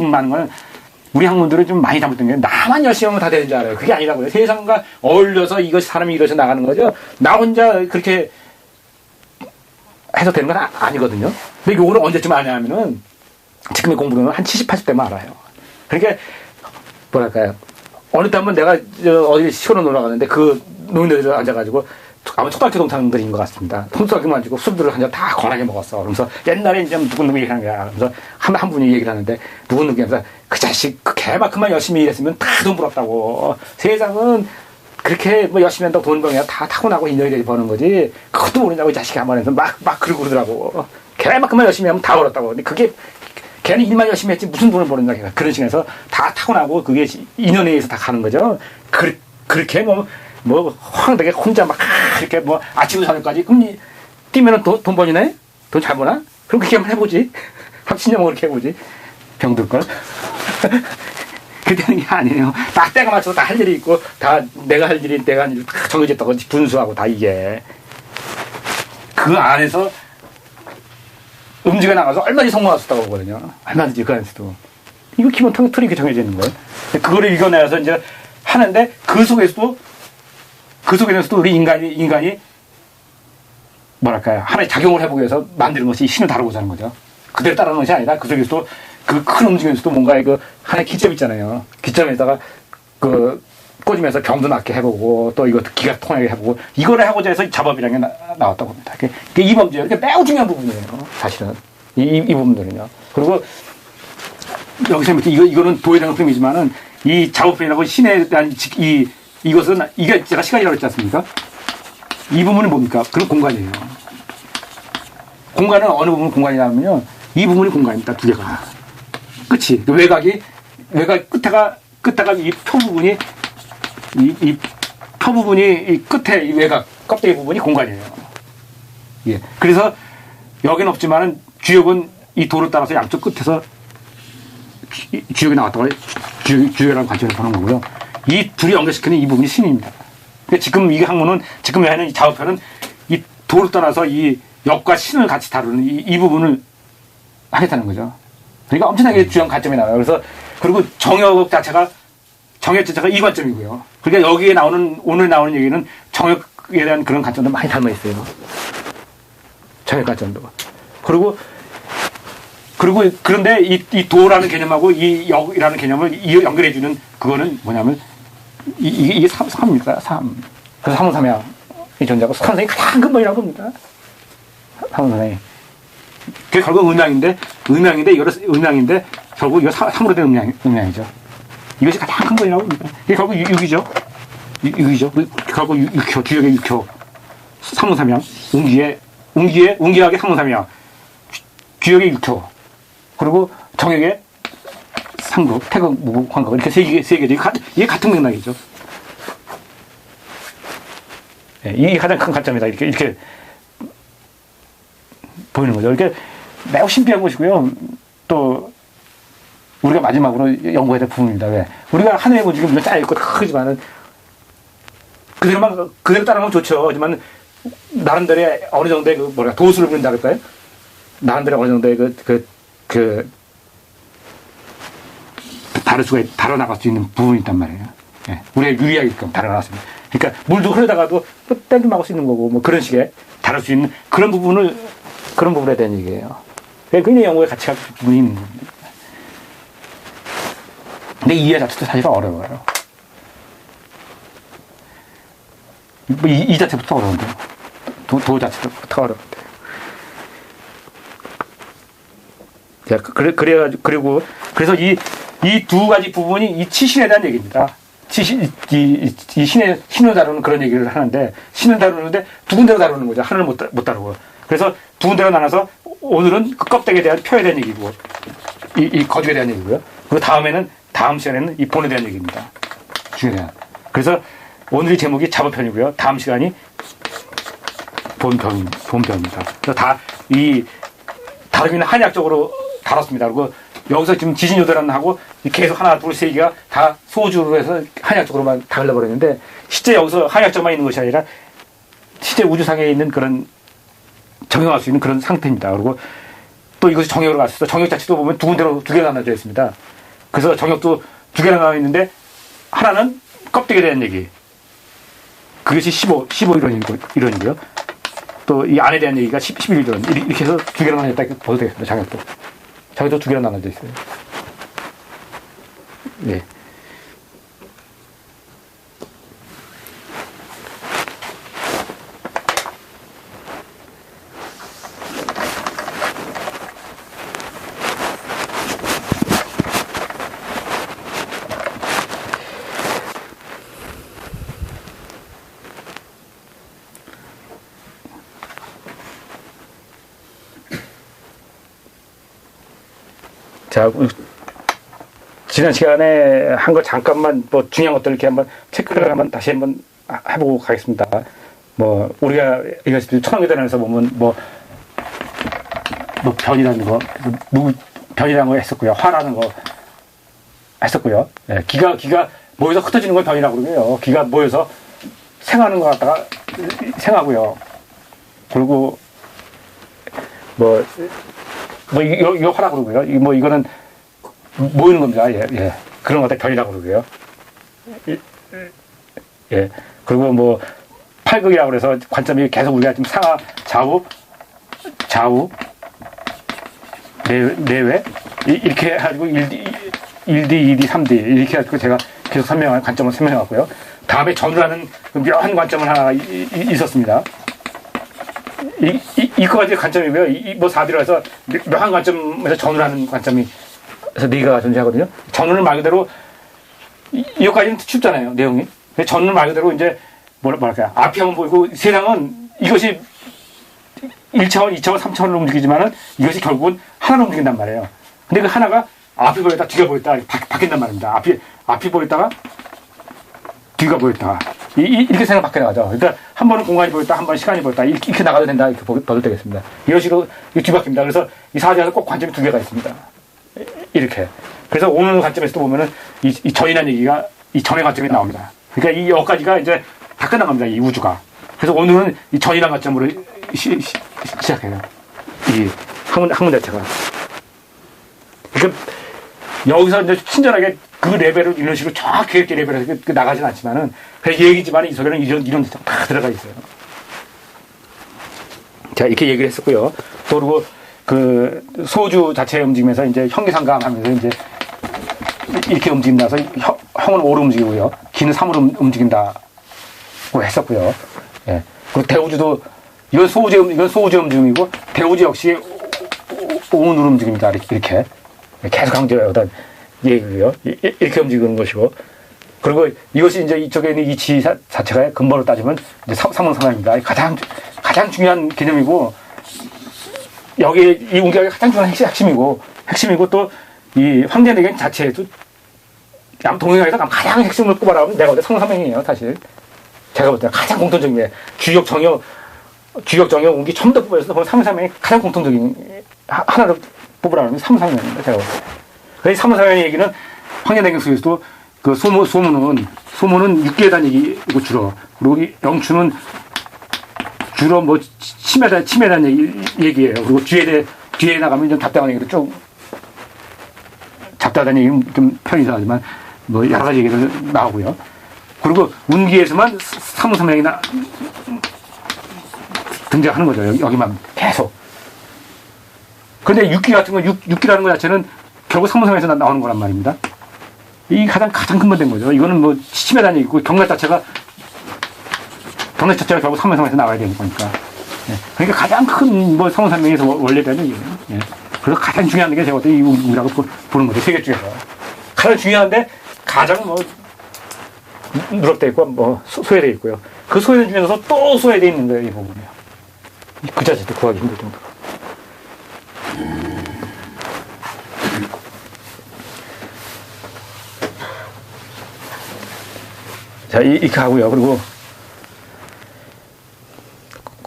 많은 거는 우리 학문들은 좀 많이 잘못된 게 나만 열심히 하면 다 되는 줄 알아요. 그게 아니라고요. 세상과 어울려서 이것이 사람이 이것이 나가는 거죠. 나 혼자 그렇게 해서 되는 건 아니거든요. 근데 요거는 언제쯤 아냐면은 지금의 공부는 한 70, 80대면 알아요. 그러니까 뭐랄까요. 어느 때 한번 내가 어디 시골로 놀러 가는데 그 노인네들 앉아가지고 아마 초등학교 동창들인 것 같습니다. 통수학교만 가지고 술들을 한 잔 다 권하게 먹었어. 그러면서 옛날에 이제 누구 얘기하는 거야. 그래서 한 분이 얘기를 하는데 누구 하면서 그 자식 그 개만큼만 열심히 일했으면 다 돈 벌었다고. 세상은 그렇게 뭐 열심히 한다고 돈 버냐 다 타고나고 인연이 버는 거지. 그것도 모르냐고 이 자식이 한 번에서 막 그러고 그러더라고. 개만큼만 열심히 하면 다 벌었다고. 근데 그게 걔는 일만 열심히 했지 무슨 돈을 버느냐. 그런 식에서 다 타고나고 그게 인연에 의해서 다 가는 거죠. 그렇게 황당하게 혼자 막, 이렇게 아침부터 저녁까지, 그럼 뛰면은 돈 버니네? 돈 잘 버나? 그럼 그렇게 한번 해보지. 합친년을 그렇게 해보지. 병들걸? 그렇게 되는 게 아니에요. 딱 때가 맞춰서 다 할 일이 있고, 다 내가 할 일이 다 정해졌다고 분수하고 다 이게. 그 안에서 음지가 나가서 얼마든지 성공할 수 있다고 보거든요. 얼마든지 그 안에서도. 이거 기본 틀이 이렇게 정해져 있는 거예요. 그거를 이겨내서 이제 하는데, 그 속에서도 우리 인간이 뭐랄까요 하나의 작용을 해보기 위해서 만드는 것이 신을 다루고자 하는 거죠. 그대로 따라하는 것이 아니라 그 속에서도 그 큰 움직임에서도 뭔가 그 하나의 기점 있잖아요. 기점에다가 그 꽂으면서 병도 낫게 해보고 또 이것도 기가 통하게 해보고 이거를 하고자 해서 작업이라는 게 나왔다고 봅니다. 이 범죄예요. 이게 매우 중요한 부분이에요. 사실은 이 부분들은요. 그리고 여기서 이거는 도의라는 표현이지만은 이 작업편이라고 신에 대한 이것은, 이게 제가 시간이라고 했지 않습니까? 이 부분은 뭡니까? 그런 공간이에요. 공간은 어느 부분 공간이냐면요. 이 부분이 공간입니다. 두 개가. 끝이. 외곽 끝에가 이 표 부분이, 이 표 부분이 이 끝에 이 외곽, 껍데기 부분이 공간이에요. 예. 그래서 여기는 없지만은 주역은 이 도를 따라서 양쪽 끝에서 주역이 나왔다고 해요. 주역이라는 관점에서 보는 거고요. 이 둘이 연결시키는 이 부분이 신입니다. 그러니까 지금 이 학문은, 지금 하는 이 작업편은 이 도를 떠나서 이 역과 신을 같이 다루는 이 부분을 하겠다는 거죠. 그러니까 엄청나게 중요한 관점이 나와요. 그리고 정역 자체가 이 관점이고요. 그러니까 여기에 오늘 나오는 얘기는 정역에 대한 그런 관점도 많이 닮아 있어요. 정역 관점도. 그런데 이 도라는 개념하고 이 역이라는 개념을 연결해주는 그거는 뭐냐면, 이게 3입니까? 3. 그래서 3은 3이야. 이 존재하고 선생이 가장 근본이라고 봅니다. 3은 3이. 그게 결국 음양인데, 결국 이거 3으로 된 음양이죠. 이것이 가장 근본이라고 봅니다. 이게 결국 6이죠. 6이죠. 결국 6효, 주역의 6효. 3은 3이야. 웅기하게 3은 3이야. 주역의 6효. 그리고 정역의 상극, 태극, 무극, 환극 이렇게 세 개죠. 이게 같은 맥락이죠. 네, 이게 가장 큰 관점이다. 이렇게 보이는 거죠. 이렇게 매우 신비한 것이고요. 또 우리가 마지막으로 연구해야 될 부분입니다. 왜? 우리가 하늘의 문중이 물론 짜여 있고 크지만은 그대로 따라가면 좋죠. 하지만 나름대로의 어느 정도의 도수를 부른다 그럴까요? 나름대로 어느 정도의 다뤄나갈 수 있는 부분이 있단 말이에요. 예. 우리가 유리하게끔 다뤄나갔습니다. 그러니까 물도 흐르다가도 땡도 막을 수 있는 거고 그런 식의 다룰 수 있는 그런 부분에 대한 얘기예요. 굉장히 연구에 같이 갈 부분이 있는 겁니다. 근데 이해 자체도 사실 어려워요. 이 자체부터 어려운데요. 도 자체부터 어려운데요. 그래서 이 두 가지 부분이 이 치신에 대한 얘기입니다. 이 신을 다루는 그런 얘기를 하는데, 신을 다루는데 두 군데로 다루는 거죠. 하늘을 못 다루고. 그래서 두 군데로 나눠서 오늘은 그 껍데기에 대한 표에 대한 얘기고, 이 거죽에 대한 얘기고요. 그리고 다음 시간에는 이 본에 대한 얘기입니다. 주에 대한. 그래서 오늘의 제목이 작업편이고요. 다음 시간이 본편입니다. 그래서 다루기는 한의학적으로 다뤘습니다. 그리고 여기서 지금 지진요들은 하고 계속 하나, 둘, 세 개가 다 소주로 해서 한의학적으로만 다 흘러버렸는데, 실제 여기서 한의학적만 있는 것이 아니라 실제 우주상에 있는 그런 적용할 수 있는 그런 상태입니다. 그리고 또 또 이것이 정역으로 갔을 때 정역 자체도 보면 두 군데로 두 개가 나눠져 있습니다. 그래서 정역도 두 개가 나눠 있는데 하나는 껍데기에 대한 얘기. 그것이 15 이론이고요. 또 이 안에 대한 얘기가 11 이론. 이렇게 해서 두 개로 나눠져 있다 이렇게 봐도 되겠습니다. 정역도. 정역도 두 개로 나눠져 있어요. 네. 자, 지난 시간에 한 거 잠깐만 뭐 중요한 것들 이렇게 한번 체크를 한번 다시 한번 해보고 가겠습니다. 뭐 우리가 이것이 천황계단에서 보면 뭐 변이라는 거, 변이라는 거 했었고요, 화라는 거 했었고요. 예, 기가 모여서 흩어지는 걸 변이라고 그러고요. 기가 모여서 생하는 거 갖다가 생하고요. 그리고 이거 화라고 그러고요. 이거는 모이는 겁니다. 예. 그런 것 같아 변이라고 그러고요. 예. 그리고 팔극이라고 그래서 관점이 계속 우리가 지금 상하, 좌우, 내외, 이렇게 해가지고 1D, 2D, 3D, 이렇게 해가지고 제가 계속 관점을 설명해왔고요. 다음에 전후라는 묘한 관점을 하나 있었습니다. 이거까지 관점이고요. 4D로 해서 묘한 관점에서 전후라는 관점이 그래서 네 개가 존재하거든요. 전후는 말 그대로 이거까지는 쉽잖아요, 내용이. 전후는 말 그대로 이제 뭐랄까요, 앞이 한번 보이고 세상은 이것이 1차원, 2차원, 3차원으로 움직이지만은 이것이 결국은 하나로 움직인단 말이에요. 근데 그 하나가 앞이 보였다, 뒤가 보였다 바뀐단 말입니다. 앞이 보였다가 뒤가 보였다가 이렇게 생각 바뀌어 나가죠. 그러니까 한 번은 공간이 보였다, 한 번은 시간이 보였다, 이렇게 나가도 된다, 이렇게 봐도 되겠습니다. 이런 식으로 뒤바뀝니다. 그래서 이 사지에서 꼭 관점이 두 개가 있습니다. 이렇게. 그래서 오는 관점에서도 보면은 이 전이라는 얘기가 이 전의 관점이 나옵니다. 그러니까 이 여기까지가 이제 다 끝난 겁니다. 이 우주가. 그래서 오늘은 이 전이라는 관점으로 시작해요. 이 학문 자체가. 그러니까 여기서 이제 친절하게 그 레벨을 이런 식으로 정확히 이렇게 레벨에서 나가진 않지만은 그냥 얘기지만 이 속에는 이런 데가 다 들어가 있어요. 자, 이렇게 얘기를 했었고요. 또 그리고 그 소주 자체의 움직임에서 이제 형기상감하면서 이제 이렇게 움직인다서 형은 5로 움직이고요. 기는 3으로 움직인다고 했었고요. 예. 그리고 대우주도 이건 소우주의 움직임이고 대우주 역시 5으로 움직입니다. 이렇게 계속 강조해요. 어떤 얘기고요. 이렇게 움직이는 것이고, 그리고 이것이 이제 이쪽에 있는 이치 자체가 근본으로 따지면 이제 삼원삼합입니다. 가장 중요한 개념이고, 여기 이 운격이 가장 중요한 핵심이고 또 이 황제내경 자체에도 동영상에서 가장 핵심을 꼽아라면 내가 볼 때 삼원삼합이에요. 사실 제가 볼 때 가장 공통적인 게 주역 정역 운기 처음부터 뽑아서 삼원삼합이 가장 공통적인 하나를 뽑으라면 삼원삼합입니다. 제가 볼 때. 그래서 삼원삼합의 얘기는 황제내경 속에서도 그 소문은 육계에 대한 얘기고 주로, 그리고 영추는 주로 침에 대한 얘기예요. 그리고 뒤에 나가면 좀 잡다한 얘기도 쭉, 잡다한 얘기는 좀 편히 이상하지만, 여러 가지 얘기들 나오고요. 그리고 운기에서만 삼우삼행이 등장하는 거죠. 여기만 계속. 그런데 육기 같은 건, 육기라는 것 자체는 결국 삼우삼행에서 나오는 거란 말입니다. 이 가장 근본된 거죠. 이거는 침에 대한 얘기고, 경락 자체가 결국 삼원삼에서 나와야 되는 거니까. 예. 그러니까 가장 큰 삼원삼명에서 원래 되는 얘기예요. 예. 그래서 가장 중요한 게 제가 이 우리라고 보는 거죠. 세계 중에서. 가장 중요한데 가장 누락되어 있고 소외되어 있고요. 그 소외 중에서 또 소외되어 있는 거예요. 이 부분이요. 그 자체도 구하기 힘들 정도로. 자, 이렇게 하고요. 그리고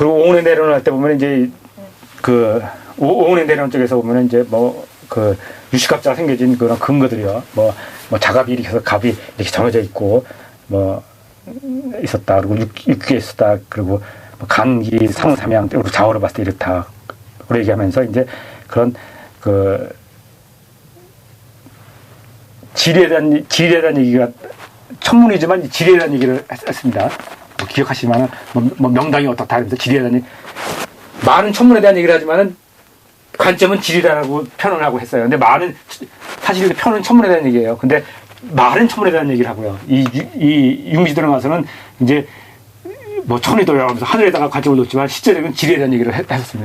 오온의 내려놓을 할 때 보면 이제 오온의 내려놓을 쪽에서 보면 이제 유식갑자가 생겨진 그런 근거들이요. 자갑이 이렇게 해서 갑이 이렇게 정해져 있고, 있었다. 그리고 육기에 있었다. 그리고 간기, 상삼양, 좌우로 봤을 때 이렇다. 그런 얘기하면서 이제 그런 그 지리에 대한 얘기가 천문이지만 지리에 대한 얘기를 했습니다. 뭐 기억하시면 뭐 명당이 어떻다 하면서 지리에 대한 얘기. 말은 천문에 대한 얘기를 하지만은 관점은 지리라고 표현을 하고 했어요. 근데 말은 사실 표현은 천문에 대한 얘기예요. 근데 말은 천문에 대한 얘기를 하고요. 이 육미지도에 가서는 이제 뭐 천이도야 하면서 하늘에다가 관점을 놓지만 실제적인 지리에 대한 얘기를 했었습니다.